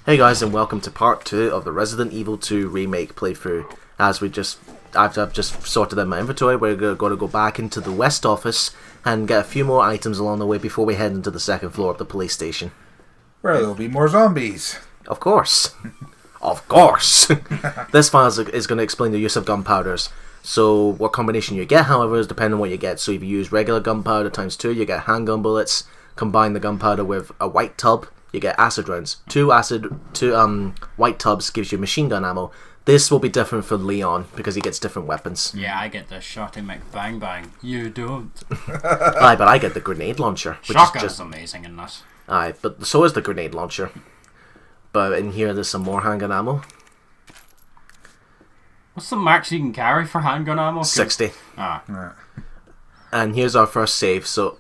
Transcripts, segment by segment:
Hey guys, and welcome to part 2 of the Resident Evil 2 Remake playthrough. As I've just sorted out my inventory, we're going to go back into the West office and get a few more items along the way before we head into the second floor of the police station. Where there'll be more zombies. Of course. Of course. This file is going to explain the use of gunpowders. So what combination you get, however, is depending on what you get. So if you use regular gunpowder times 2, you get handgun bullets. Combine the gunpowder with a white tub, you get acid rounds. Two white tubs gives you machine gun ammo. This will be different for Leon because he gets different weapons. Yeah, I get the shotty McBang. You don't. Aye, but I get the grenade launcher. Which Shotgun's is just amazing in this. Aye, but so is the grenade launcher. But in here there's some more handgun ammo. What's the max you can carry for handgun ammo? 60. Ah. And here's our first save. So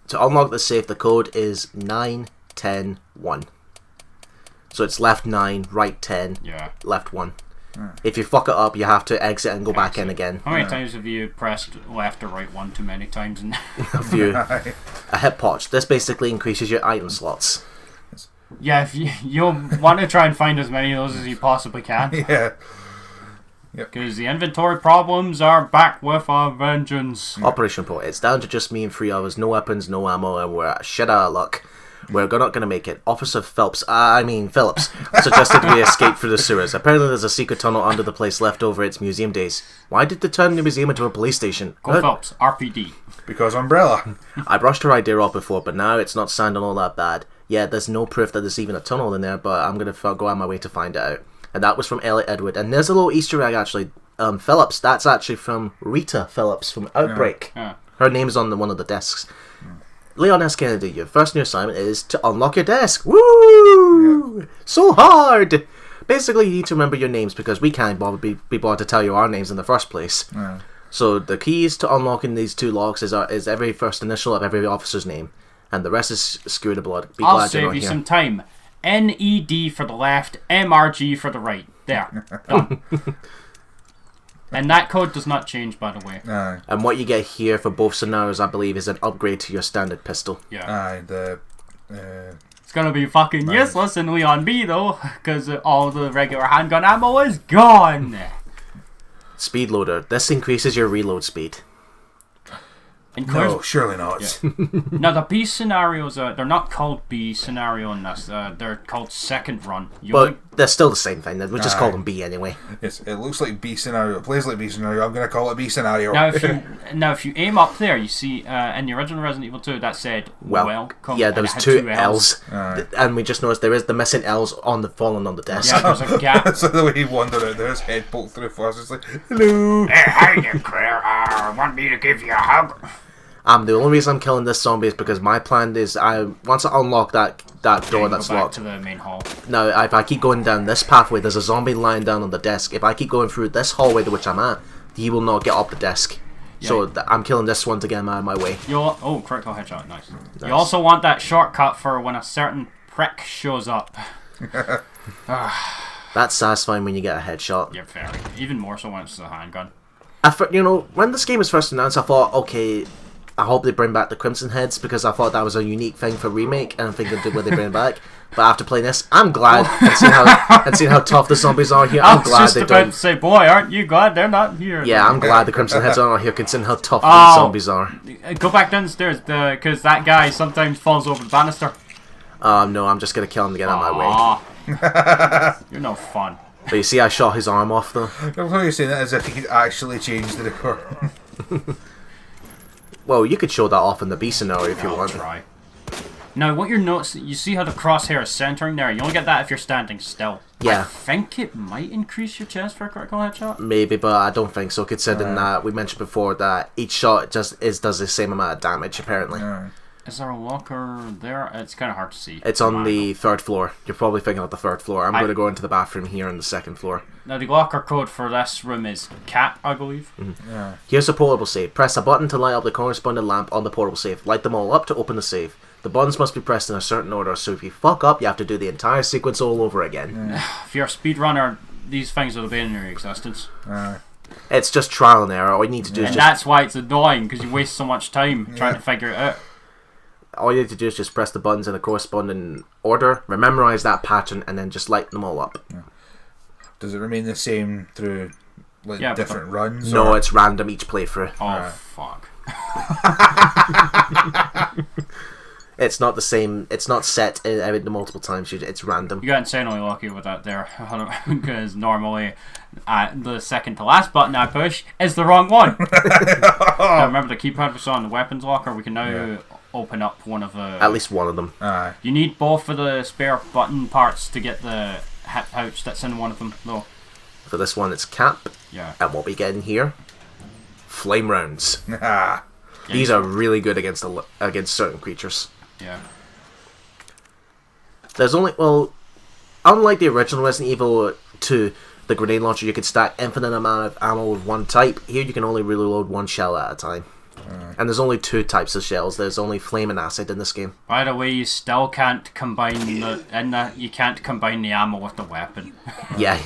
to unlock the safe, the code is 9101. So it's left 9, right 10, Yeah. left 1. If you fuck it up, you have to exit and go back in again. How many times have you pressed left or right one too many times? A few. A hit potch. This basically increases your item slots. Yeah, if you'll want to try and find as many of those as you possibly can. Yeah. Because the inventory problems are back with a vengeance. Operation Pro. It's down to just me and 3 others. No weapons, no ammo, and we're shit out of luck. We're not going to make it. Officer Phillips suggested we escape through the sewers. Apparently there's a secret tunnel under the place left over its museum days. Why did they turn the museum into a police station? Go Phelps, RPD. Because Umbrella. I brushed her idea off before, but now it's not sounding all that bad. Yeah, there's no proof that there's even a tunnel in there, but I'm going to go out my way to find it out. And that was from Elliot Edward. And there's a little Easter egg, actually. Phillips, that's actually from Rita Phillips from Outbreak. Yeah. Her name's on one of the desks. Leon S. Kennedy, your first new assignment is to unlock your desk. Woo! Yeah. So hard! Basically, you need to remember your names because we can't be bothered to tell you our names in the first place. Yeah. So the keys to unlocking these 2 locks is every first initial of every officer's name. And the rest is Screw the Blood. I'll save you some time. NED for the left, MRG for the right. There. Done. And that code does not change, by the way. Aye. And what you get here for both scenarios, I believe, is an upgrade to your standard pistol. Yeah. Aye, It's gonna be fucking useless in Leon B, though, because all the regular handgun ammo is gone. Speed loader. This increases your reload speed. No, surely not. Yeah. Now, the B scenarios, they're not called B scenario in this. They're called second run. But they're still the same thing. We just call them B anyway. Yes, it looks like B scenario. It plays like B scenario. I'm going to call it B scenario. Now, if you aim up there, you see in the original Resident Evil 2 that said welcome. Yeah, there was 2 L's. And we just noticed there is the missing L's falling on the desk. Yeah, there's a gap. So the way he wandered out there, his head poked through first. It's like, hello. Hey, how you, Claire? Want me to give you a hug? The only reason I'm killing this zombie is because my plan is once I unlock that door that's go back locked to the main hall. Now, if I keep going down this pathway, there's a zombie lying down on the desk. If I keep going through this hallway to which I'm at, he will not get up the desk. Yeah. So I'm killing this one to get him out of my way. Critical headshot, nice. You also want that shortcut for when a certain prick shows up. That's satisfying when you get a headshot. Yeah, very. Even more so when it's a handgun. When this game was first announced, I thought, okay, I hope they bring back the Crimson Heads because I thought that was a unique thing for Remake, and I'm thinking, will they bring it back? But after playing this, I'm glad and seeing how tough the zombies are here. I'm glad they don't. I was just about to say, boy, aren't you glad they're not here? Yeah, I'm glad the Crimson Heads are not here, considering how tough these zombies are. Go back downstairs, because that guy sometimes falls over the banister. No, I'm just gonna kill him to get out of my way. You're no fun. But you see, I shot his arm off though. I thought you were saying that as if he could actually change the decor. Well, you could show that off in the B scenario if you want. Try. Now, what you're noticing, you see how the crosshair is centering there? You only get that if you're standing still. Yeah. I think it might increase your chance for a critical headshot. Maybe, but I don't think so, considering that we mentioned before that each shot does the same amount of damage, apparently. Is there a locker there? It's kind of hard to see. It's on the 3rd floor. You're probably thinking of the 3rd floor. I'm going to go into the bathroom here on the 2nd floor. Now, the locker code for this room is CAT, I believe. Mm-hmm. Yeah. Here's a portable safe. Press a button to light up the corresponding lamp on the portable safe. Light them all up to open the safe. The buttons must be pressed in a certain order, so if you fuck up, you have to do the entire sequence all over again. If you're a speedrunner, these things will be in your existence. It's just trial and error. All you need to do is that's why it's annoying, because you waste so much time trying to figure it out. all you have to do is just press the buttons in a corresponding order, memorize that pattern, and then just light them all up. Does it remain the same through like different runs? No, or? it's random each playthrough. Oh, fuck. It's not the same. It's not set the multiple times. It's random. You got insanely lucky with that there, because normally the second to last button I push is the wrong one. Now, remember the keypad we saw in the weapons locker? We can now open up one of the... At least one of them. You need both of the spare button parts to get the hat pouch that's in one of them, though. For this one, it's cap. Yeah. And what we get in here, flame rounds. Ah. These are really good against certain creatures. Yeah. There's only, unlike the original Resident Evil 2, the grenade launcher, you could stack infinite amount of ammo with one type. Here you can only reload one shell at a time. And there's only two types of shells. There's only flame and acid in this game. By the way, you still can't combine you can't combine the ammo with the weapon. Yeah.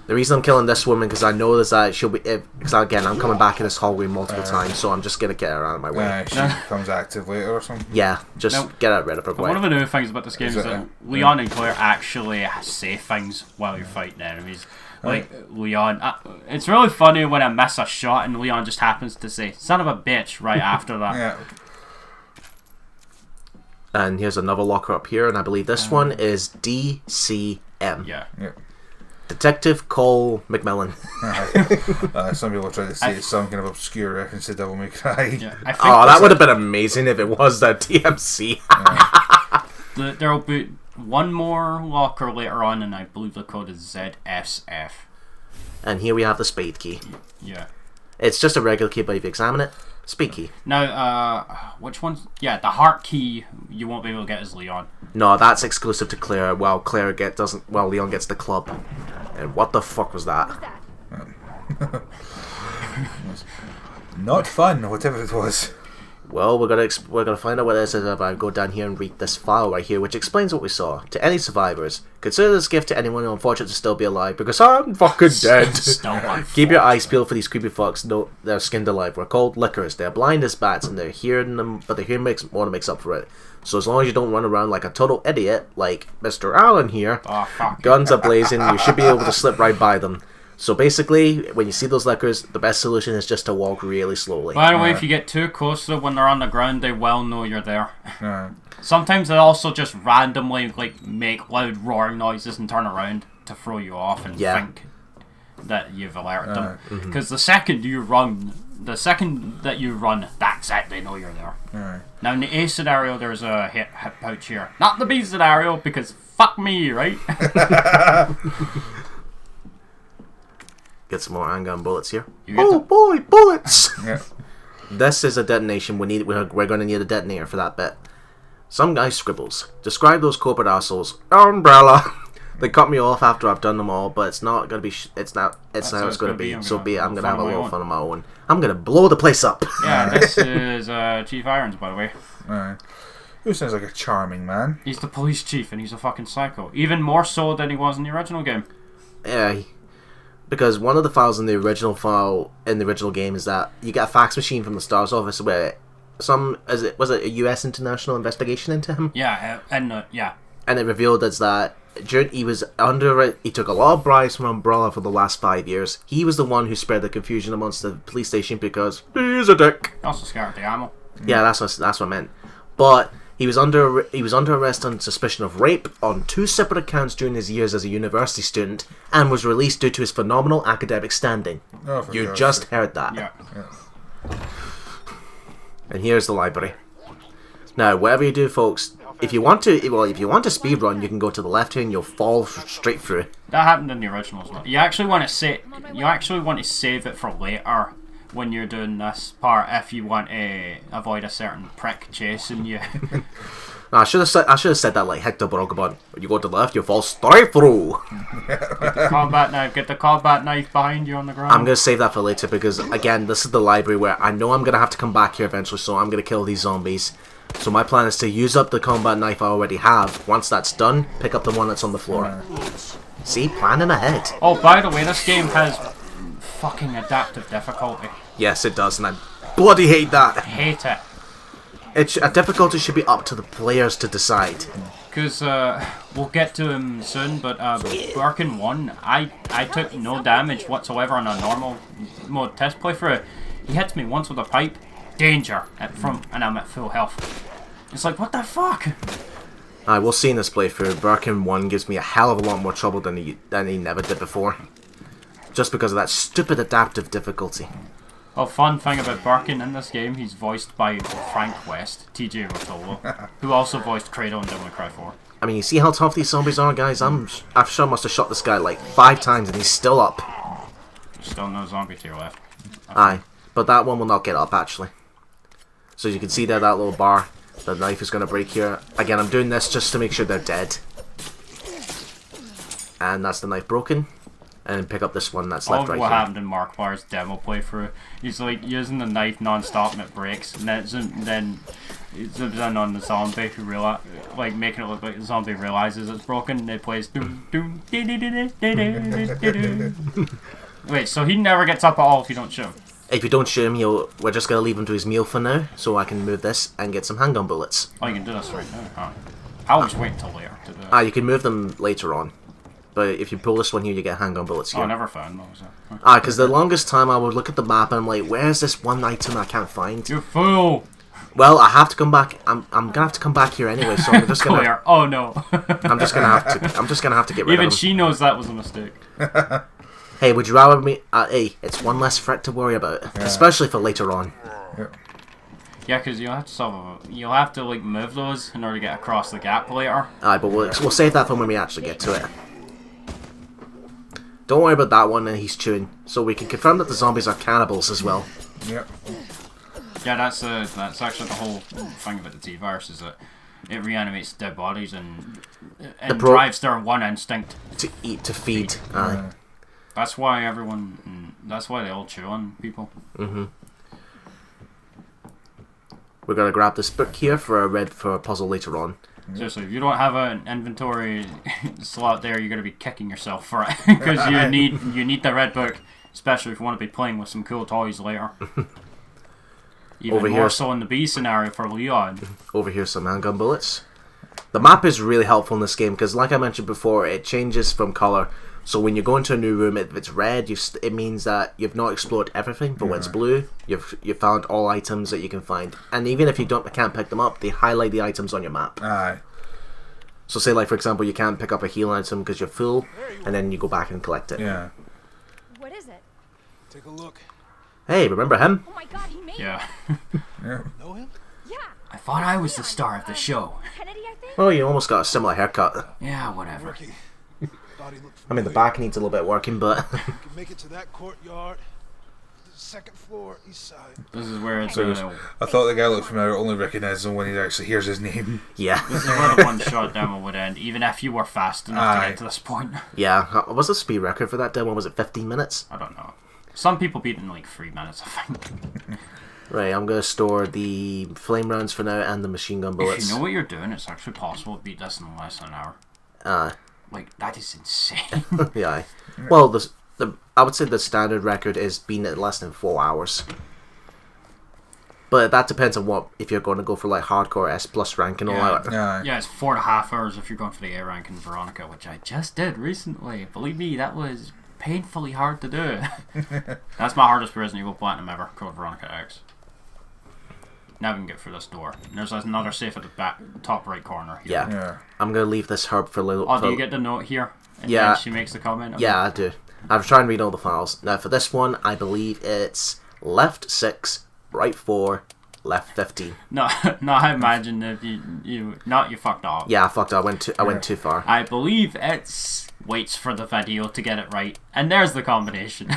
The reason I'm killing this woman, because I know that she'll be... Because, again, I'm coming back in this hallway multiple times, so I'm just going to get her out of my way. She becomes active later or something? Yeah, just get rid of her way. One of the new things about this game is that Leon and Claire actually say things while you're fighting enemies. Like, Leon... it's really funny when I miss a shot and Leon just happens to say, son of a bitch, right after that. Yeah. And here's another locker up here, and I believe this one is DCM. Yeah. Detective Cole McMillan. Some people try to say it's some kind of obscure reference to Devil May Cry. Yeah, that would have been amazing if it was that DMC. There'll be one more locker later on, and I believe the code is ZSF. And here we have the spade key. Yeah. It's just a regular key, but if you examine it, spade key. Now, which one's... Yeah, the heart key you won't be able to get as Leon. No, that's exclusive to Claire, while Leon gets the club. And what the fuck was that? Not fun, whatever it was. Well, we're gonna find out what this is if I go down here and read this file right here, which explains what we saw. To any survivors, consider this gift to anyone unfortunate to still be alive, because I'm fucking dead. Keep your eyes peeled for these creepy fucks. No, they're skinned alive. We're called lickers. They're blind as bats, and they're hearing them, but their hearing makes up for it. So as long as you don't run around like a total idiot, like Mr. Allen here, guns are blazing, you should be able to slip right by them. So basically, when you see those lickers, the best solution is just to walk really slowly. By the way, if you get too close to them when they're on the ground, they will know you're there. Sometimes they also just randomly make loud roaring noises and turn around to throw you off and think that you've alerted them. Because the second that you run, that's it, they know you're there. Now in the A scenario, there's a hit pouch here. Not the B scenario, because fuck me, right? Get some more handgun bullets here. Oh boy, bullets! This is a detonation. We're going to need a detonator for that bit. Some guy scribbles. Describe those corporate assholes. Umbrella. They cut me off after I've done them all, but it's not gonna be. It's how it's gonna be. So be it. I'm gonna have a little fun of my own. I'm gonna blow the place up. Yeah, this is Chief Irons, by the way. Who sounds like a charming man. He's the police chief, and he's a fucking psycho. Even more so than he was in the original game. Yeah. Because one of the files in the original game is that you get a fax machine from the STARS office where was it a US international investigation into him? Yeah, and it revealed that he took a lot of bribes from Umbrella for the last 5 years. He was the one who spread the confusion amongst the police station because he's a dick. Also scared the ammo. Yeah, that's what I meant. But he was under arrest on suspicion of rape on 2 separate accounts during his years as a university student, and was released due to his phenomenal academic standing. You just heard that. Yeah. And here's the library. Now, whatever you do, folks, if you want to speedrun, you can go to the left here and you'll fall straight through. That happened in the original as well. You actually want to save it for later when you're doing this part if you want to avoid a certain prick chasing you. I should have said that like Hector Brogabon. When you go to the left, you fall straight through. Get the combat knife behind you on the ground. I'm gonna save that for later because again, this is the library where I know I'm gonna have to come back here eventually, so I'm gonna kill these zombies. So my plan is to use up the combat knife I already have. Once that's done, pick up the one that's on the floor. See, planning ahead. Oh, by the way, this game has fucking adaptive difficulty. Yes, it does, and I bloody hate that. I hate it. A difficulty should be up to the players to decide. Because we'll get to him soon, but Birkin 1, I took no damage whatsoever on a normal mode test playthrough. He hits me once with a pipe, danger, and I'm at full health. It's like, what the fuck? We'll see in this playthrough. Birkin 1 gives me a hell of a lot more trouble than he never did before. Just because of that stupid adaptive difficulty. Well, fun thing about Birkin in this game, he's voiced by Frank West, TJ Rotolo, who also voiced Kratos in Devil May Cry 4. I mean, you see how tough these zombies are, guys? I've sure must have shot this guy like 5 times and he's still up. Still no zombie to your left. Aye, but that one will not get up, actually. So you can see there, that little bar, the knife is going to break here. Again, I'm doing this just to make sure they're dead. And that's the knife broken. And pick up this one that's left right here. What happened in Markiplier's demo playthrough. He's like using the knife non-stop and it breaks, and then it zooms in on the zombie who making it look like the zombie realizes it's broken, and it plays doom doom dee dee dee dee dee dee dee. Wait, so he never gets up at all if you don't shoot him? If you don't shoot him, we're just gonna leave him to his meal for now, so I can move this and get some handgun bullets. Oh, you can do this right now, huh? I always wait until later to do it. You can move them later on. But if you pull this one here, you get handgun bullets here. Oh, I never found those. Because the longest time I would look at the map and I'm like, where's this one item I can't find? You fool! Well, I have to come back. I'm gonna have to come back here anyway, so I'm just gonna. Claire. Oh no! I'm just gonna have to get rid of him. Even she knows that was a mistake. Hey, would you rather me? Hey, it's one less threat to worry about, especially for later on. Yeah, because you'll have to like move those in order to get across the gap later. But we'll save that for when we actually get to it. Don't worry about that one that he's chewing. So we can confirm that the zombies are cannibals as well. Yep. Yeah, that's actually the whole thing about the T-virus, is that it reanimates dead bodies and drives their one instinct to eat, to feed. That's why that's why they all chew on people. We're gonna grab this book here for a puzzle later on. Seriously, if you don't have an inventory slot there, you're gonna be kicking yourself for it because you need the red book, especially if you want to be playing with some cool toys later. Even Over more here, so in the B scenario for Leon. Over here, some handgun bullets. The map is really helpful in this game because, like I mentioned before, it changes from color. So when you go into a new room, if it's red, it means that you've not explored everything. But when it's blue, you've found all items that you can find. And even if you can't pick them up, they highlight the items on your map. Aye. So say, like, for example, you can't pick up a heal item because you're full, and then you go back and collect it. Yeah. What is it? Take a look. Hey, remember him? Oh my god, he made it. Yeah. Know him? Yeah. I thought I was the star of the show. Kennedy, I think? Oh, you almost got a similar haircut. Yeah, whatever. Rookie. Thought he looked I mean, the familiar. back needs a little bit working, but... You can make it to that courtyard. Second floor, east side. This is where it's I thought the guy looked familiar, only recognise him when he actually hears his name. yeah. This is where the one-shot demo would end, even if you were fast enough to get to this point. Yeah. Was the speed record for that demo? Was it 15 minutes? I don't know. Some people beat it in like 3 minutes, I think. Right, I'm going to store the flame rounds for now and the machine gun bullets. If you know what you're doing, it's actually possible to beat this in less than an hour. Like, that is insane. Yeah. Well, I would say the standard record is being at less than 4 hours. But that depends on if you're going to go for like hardcore S plus rank and all that. Yeah, it's 4.5 hours if you're going for the A rank in Veronica, which I just did recently. Believe me, that was painfully hard to do. That's my hardest Resident Evil Platinum ever, called Veronica X. Now we can get through this door. And there's another safe at the back, top right corner here. Yeah. I'm going to leave this herb for a little... Oh, do you get the note here? And yeah. then she makes the comment? Okay. Yeah, I do. I've tried and read all the files. Now, for this one, I believe it's left 6, right 4, left 15. No, I imagine if you fucked off. Yeah, I fucked up. I went too far. I believe it's waits for the video to get it right. And there's the combination.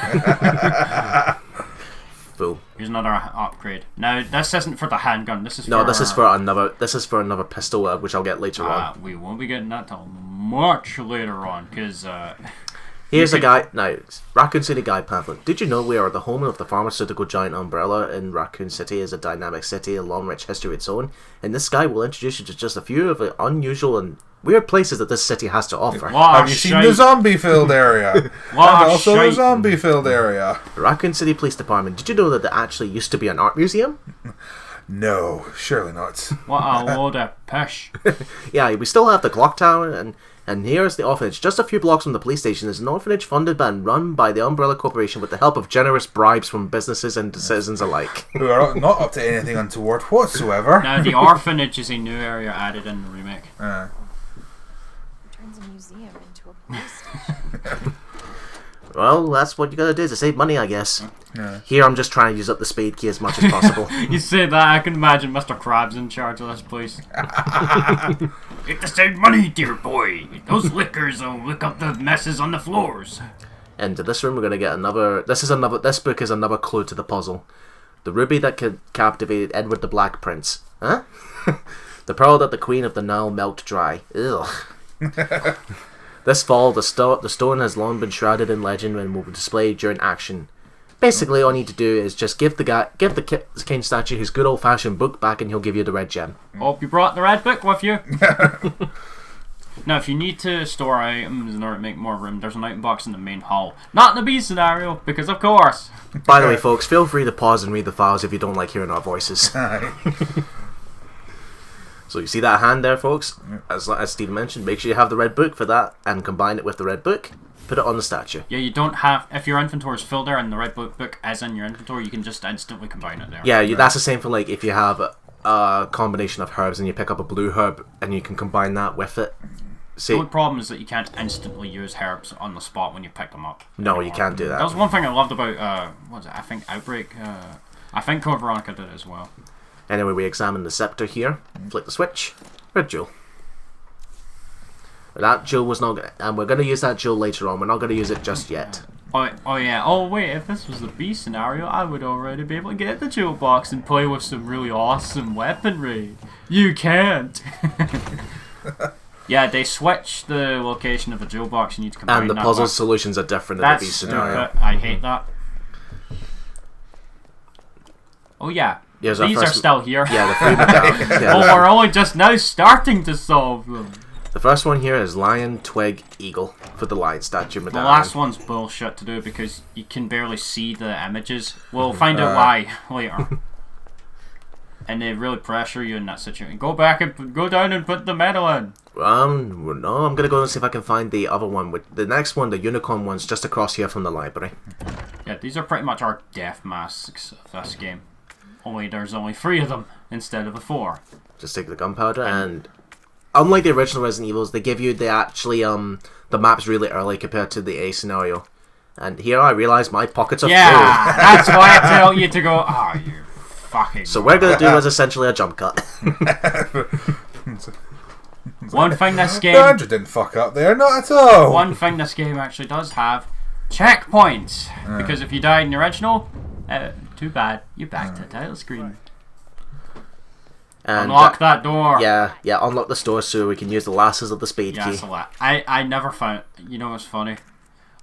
Fool. Here's another upgrade. Now, this isn't for the handgun. This is for another pistol, which I'll get later on. We won't be getting that till much later on, because here's a guy. Now, Raccoon City Guide pamphlet. Did you know we are the home of the pharmaceutical giant Umbrella? In Raccoon City is a dynamic city, a long, rich history of its own. And this guide will introduce you to just a few of the unusual and weird places that this city has to offer. Have you seen the zombie-filled area? And also the zombie-filled area. The Raccoon City Police Department. Did you know that there actually used to be an art museum? No, surely not. What a load of pish. Yeah, we still have the clock tower, and here's the orphanage. Just a few blocks from the police station is an orphanage funded by and run by the Umbrella Corporation with the help of generous bribes from businesses and citizens alike. Who are not up to anything untoward whatsoever. Now, the orphanage is a new area added in the remake. Turns a museum into a police station. Well, that's what you gotta do to save money, I guess. Yeah. Here, I'm just trying to use up the spade key as much as possible. You say that, I can imagine Mr. Krabs in charge of this place. Get to save money, dear boy. Those liquors will lick up the messes on the floors. Into this room, we're gonna get another. This book is another clue to the puzzle. The ruby that captivated Edward the Black Prince. Huh? The pearl that the Queen of the Nile milked dry. Ugh. This fall, the stone has long been shrouded in legend and will be displayed during action. Basically, all you need to do is just give the king statue his good old-fashioned book back, and he'll give you the red gem. Hope you brought the red book with you. Now, if you need to store items in order to make more room, there's an item box in the main hall. Not in the B scenario, because of course. By the way, folks, feel free to pause and read the files if you don't like hearing our voices. So you see that hand there, folks? As Stephen mentioned, make sure you have the red book for that, and combine it with the red book. Put it on the statue. Yeah, you don't have... If your inventory is filled there and the red book is in your inventory, you can just instantly combine it there. Yeah, that's the same for like if you have a combination of herbs and you pick up a blue herb and you can combine that with it. See, the only problem is that you can't instantly use herbs on the spot when you pick them up. No, anymore. You can't do that. That was one thing I loved about, what was it? I think Outbreak. I think Code Veronica did as well. Anyway, we examine the scepter here. Flick the switch. Red jewel. That jewel was not gonna, and we're going to use that jewel later on. We're not going to use it just yet. Oh yeah. Oh wait, if this was the B scenario, I would already be able to get the jewel box and play with some really awesome weaponry. You can't. Yeah, they switch the location of the jewel box. You need to combine and the that puzzle box. solutions are different in the B scenario. Stupid. I hate that. Oh yeah. These are still here. Yeah, the three medallions. Yeah, we're only just now starting to solve them. The first one here is lion, twig, eagle for the lion statue medallion. The last one's bullshit to do because you can barely see the images. We'll find out why later. And they really pressure you in that situation. Go back and go down and put the medal in. No, I'm gonna go and see if I can find the other one. The next one, the unicorn one's just across here from the library. Yeah, these are pretty much our death masks of this game. Only there's only 3 of them instead of the 4. Just take the gunpowder and unlike the original Resident Evils, they give you the maps really early compared to the A scenario. And here I realise my pockets are full. Yeah, that's why I tell you to go. Oh, you fucking. So what we're gonna do is essentially a jump cut. One thing this game. Andrew didn't fuck up there, not at all. One thing this game actually does have: checkpoints. Because if you died in the original, too bad. You're back to the title screen. And unlock that door. Yeah, unlock the store so we can use the lasses of the speed key. That's a lot. I never found. You know what's funny?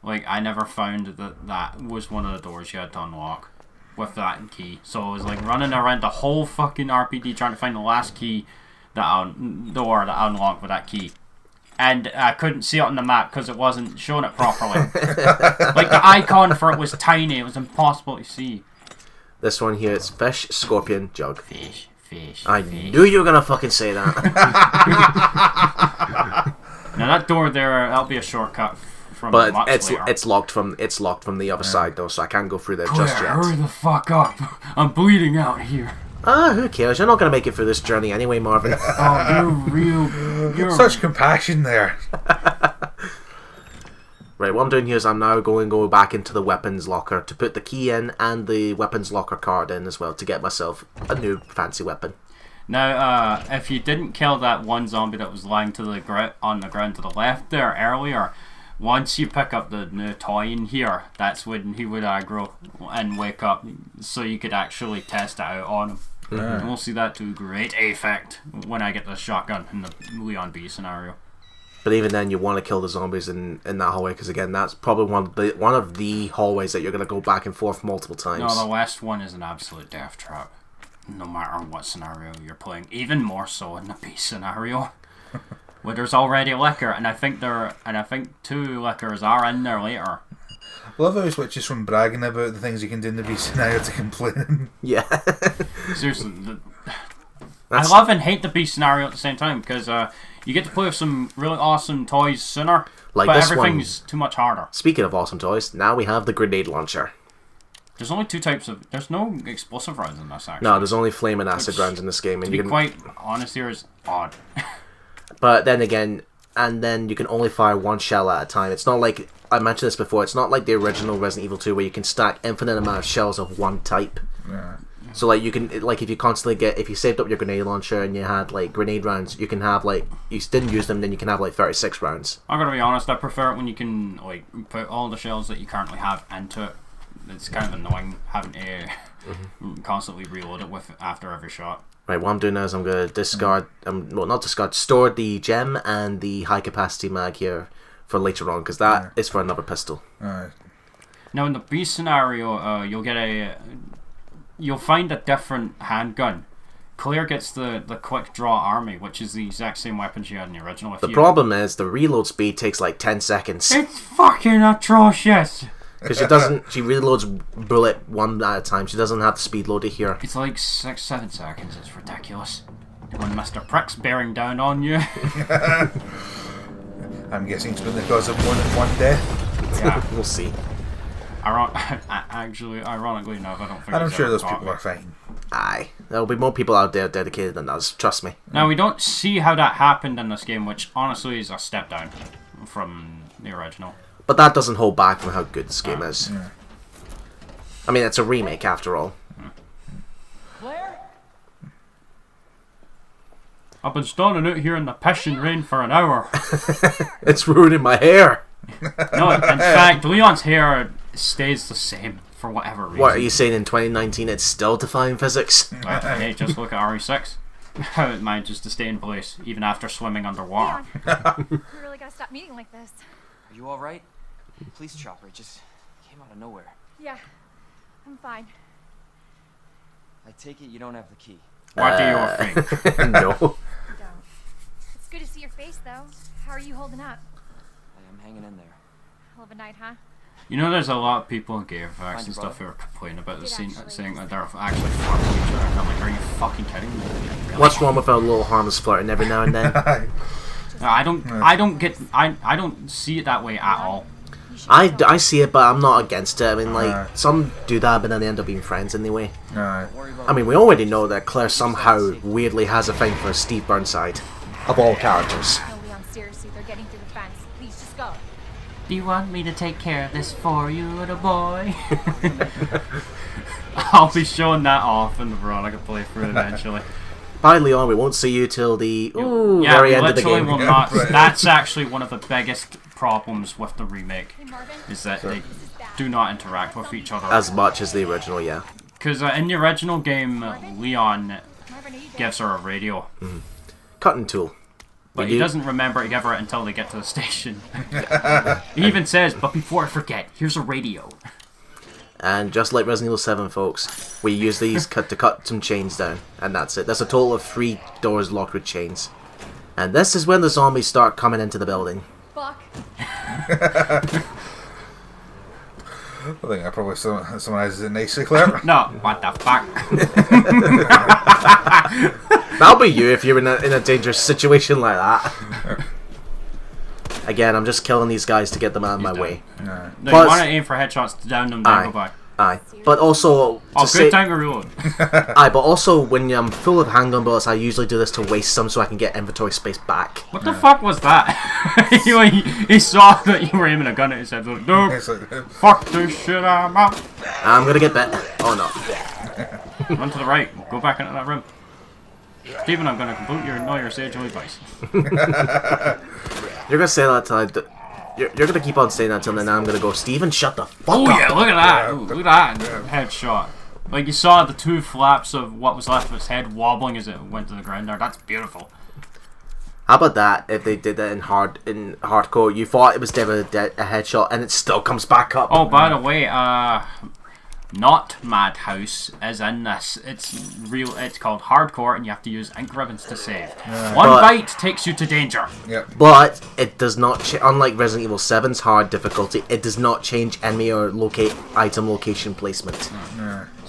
Like I never found that was one of the doors you had to unlock with that key. So I was like running around the whole fucking RPD trying to find the last key door that I unlocked with that key. And I couldn't see it on the map because it wasn't showing it properly. Like the icon for it was tiny. It was impossible to see. This one here, it's fish, scorpion, jug. Fish. I knew you were gonna fucking say that. Now that door there, that'll be a shortcut from. But much later. it's locked from the other side though, so I can't go through there just yet. Hurry the fuck up! I'm bleeding out here. Who cares? You're not gonna make it through this journey anyway, Marvin. Oh, you're such compassion there. Right, what I'm doing here is I'm now going to go back into the weapons locker to put the key in and the weapons locker card in as well to get myself a new fancy weapon. Now, if you didn't kill that one zombie that was lying to the on the ground to the left there earlier, once you pick up the new toy in here, that's when he would aggro and wake up, so you could actually test it out on him. And we'll see that to great effect when I get the shotgun in the Leon B scenario. But even then, you want to kill the zombies in that hallway because again, that's probably one of the hallways that you're going to go back and forth multiple times. No, the west one is an absolute death trap, no matter what scenario you're playing. Even more so in the B scenario, where there's already liquor, and I think 2 liquors are in there later. Love how he switches from bragging about the things you can do in the beast scenario to complaining. Yeah. Seriously, I love and hate the beast scenario at the same time because you get to play with some really awesome toys sooner, like but this everything's one, too much harder. Speaking of awesome toys, now we have the grenade launcher. There's only 2 types of... There's no explosive rounds in this, actually. No, there's only flame and acid rounds in this game. And to be quite honest here, is odd. But then again, and then you can only fire 1 shell at a time. It's not like... I mentioned this before, it's not like the original Resident Evil 2 where you can stack infinite amount of shells of one type. Yeah. So like you can, like if you constantly get, if you saved up your grenade launcher and you had like grenade rounds, you can have like, you didn't use them, then you can have like 36 rounds. I'm gonna be honest, I prefer it when you can like put all the shells that you currently have into it. It's kind of annoying having to constantly reload it with after every shot. Right, what I'm doing now is I'm going to discard, well not discard, store the gem and the high capacity mag here for later on, because that is for another pistol. Alright. Now in the beast scenario, you'll find a different handgun. Claire gets the quick draw army, which is the exact same weapon she had in the original. The problem is the reload speed takes like 10 seconds. It's fucking atrocious! Because she reloads bullet one at a time. She doesn't have the speed loader here. It's like 6-7 seconds. It's ridiculous. When Mr. Prick's bearing down on you. I'm guessing it's been the cause of more than one death. Yeah, we'll see. Actually, ironically enough, I don't think. And I'm sure those people are fine. Aye, there'll be more people out there dedicated than us. Trust me. Now we don't see how that happened in this game, which honestly is a step down from the original. But that doesn't hold back from how good this game is. Yeah. I mean, it's a remake after all. Claire? I've been standing out here in the pissing rain for an hour. It's ruining my hair. No, in fact, Leon's hair stays the same for whatever reason. What are you saying? In 2019, it's still defying physics? Hey, just look at RE6. How it manages to stay in place even after swimming underwater. Leon, we really gotta stop meeting like this. Are you alright? Police chopper just came out of nowhere. Yeah, I'm fine. I take it you don't have the key. What do you think? No. Don't. It's good to see your face, though. How are you holding up? I am hanging in there. Hell of a night, huh? You know, there's a lot of people in game facts and stuff who are complaining about the scene, saying that they're actually flirting with each other. And I'm like, are you fucking kidding me? Really? What's wrong with a little harmless flirting every now and then? No, I don't see it that way at all. I see it, but I'm not against it. I mean, like, some do that, but then they end up being friends anyway. Alright. I mean, we already know that Claire somehow weirdly has a thing for Steve Burnside. Of all characters. No, Leon, seriously, they're getting through the fence. Please, just go. Do you want me to take care of this for you, little boy? I'll be showing that off in the Veronica playthrough eventually. Bye, Leon. We won't see you till the very end of the game. Will not. That's actually one of the biggest problems with the remake, Hey, Marvin. is that they do not interact with each other As much as the original, yeah. Because in the original game, Leon Marvin, are you there? gives her a radio, Cutting tool. but he doesn't remember to give her it until they get to the station. He even says, "But before I forget, here's a radio." And just like Resident Evil 7, folks, we use these to cut some chains down. And that's it. That's a total of 3 doors locked with chains. And this is when the zombies start coming into the building. Fuck. I think I probably summarizes it nicely, Claire. No, what the fuck? That'll be you if you're in a dangerous situation like that. Again, I'm just killing these guys to get them out of my way. Alright. No, Plus- you want to aim for headshots to down them, then go back. Aye. But also... Good time to reload. Aye, but also when I'm full of handgun bullets, I usually do this to waste some so I can get inventory space back. What the fuck was that? he saw that you were aiming a gun at his head. Like, no, It's like, fuck this shit, I'm out. I'm gonna get bit. Oh no. Run to the right. Go back into that room. Stephen, I'm going to complete your sagely advice. You're gonna say that till you're gonna keep on saying that till then I'm gonna go, Steven, shut the fuck Oh up. yeah, look at that. Ooh, look at that headshot. Like you saw the 2 flaps of what was left of his head wobbling as it went to the ground there. That's beautiful. How about that if they did that in hardcore? You thought it was dead a headshot and it still comes back up. Oh, by the way, not Madhouse, as in this. It's real. It's called hardcore, and you have to use ink ribbons to save. One bite takes you to danger. Yep. But it does not, unlike Resident Evil 7's hard difficulty, it does not change enemy or item location placement.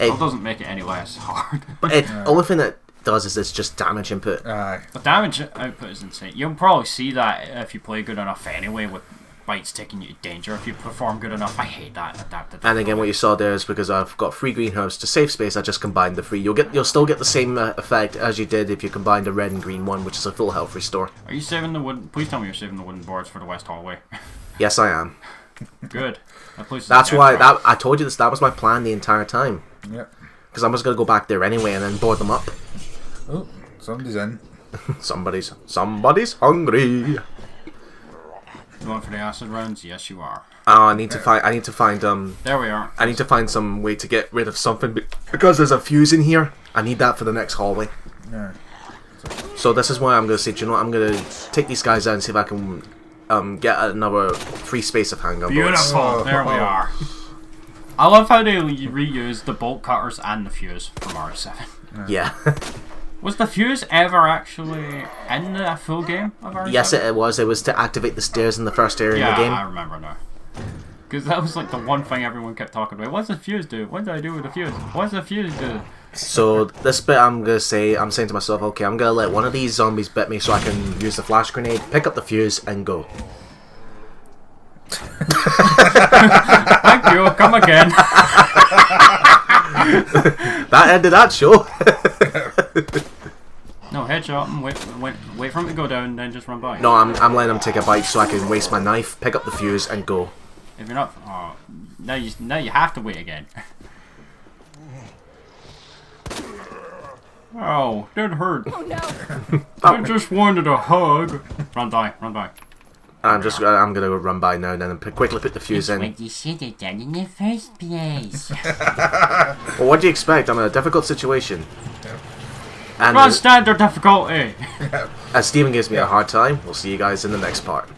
It doesn't make it any less hard. But the only thing that does is it's just damage input. The damage output is insane. You'll probably see that if you play good enough anyway, with bites taking you to danger if you perform good enough. I hate that adapted. And again, what you saw there is because I've got 3 greenhouses to save space. I just combined the 3. You'll still get the same effect as you did if you combined the red and green one, which is a full health restore. Are you saving the wooden? Please tell me you're saving the wooden boards for the west hallway. Yes, I am. Good. That's why I told you this. That was my plan the entire time. Yep. Because I'm just gonna go back there anyway and then board them up. Oh, somebody's in. Somebody's hungry. You going for the acid rounds? Yes, you are. I need to find There we are. I need to find some way to get rid of something because there's a fuse in here. I need that for the next hallway. Yeah. So this is why I'm gonna say, do you know what? I'm gonna take these guys out and see if I can get another free space of handgun bullets. Beautiful. There we are. I love how they reuse the bolt cutters and the fuse from RE7. Yeah. Was the fuse ever actually in the full game of RE7? Yes, it was. It was to activate the stairs in the first area of the game. Yeah, I remember now. Because that was like the one thing everyone kept talking about. What's the fuse do? What do I do with the fuse? What's the fuse do? So this bit I'm saying to myself, okay, I'm gonna let one of these zombies bit me so I can use the flash grenade, pick up the fuse, and go. Thank you, come again. That ended that show. No, headshot and wait for him to go down, then just run by. No, I'm letting him take a bite so I can waste my knife, pick up the fuse, and go. If you're not, now you have to wait again. Oh, that hurt. Oh no. I just wanted a hug. Run by. I'm gonna run by now and then and quickly put the fuse in. What you should have done in the first place. Well, what do you expect? I'm in a difficult situation. And Run standard difficulty. as Steven gives me a hard time, we'll see you guys in the next part.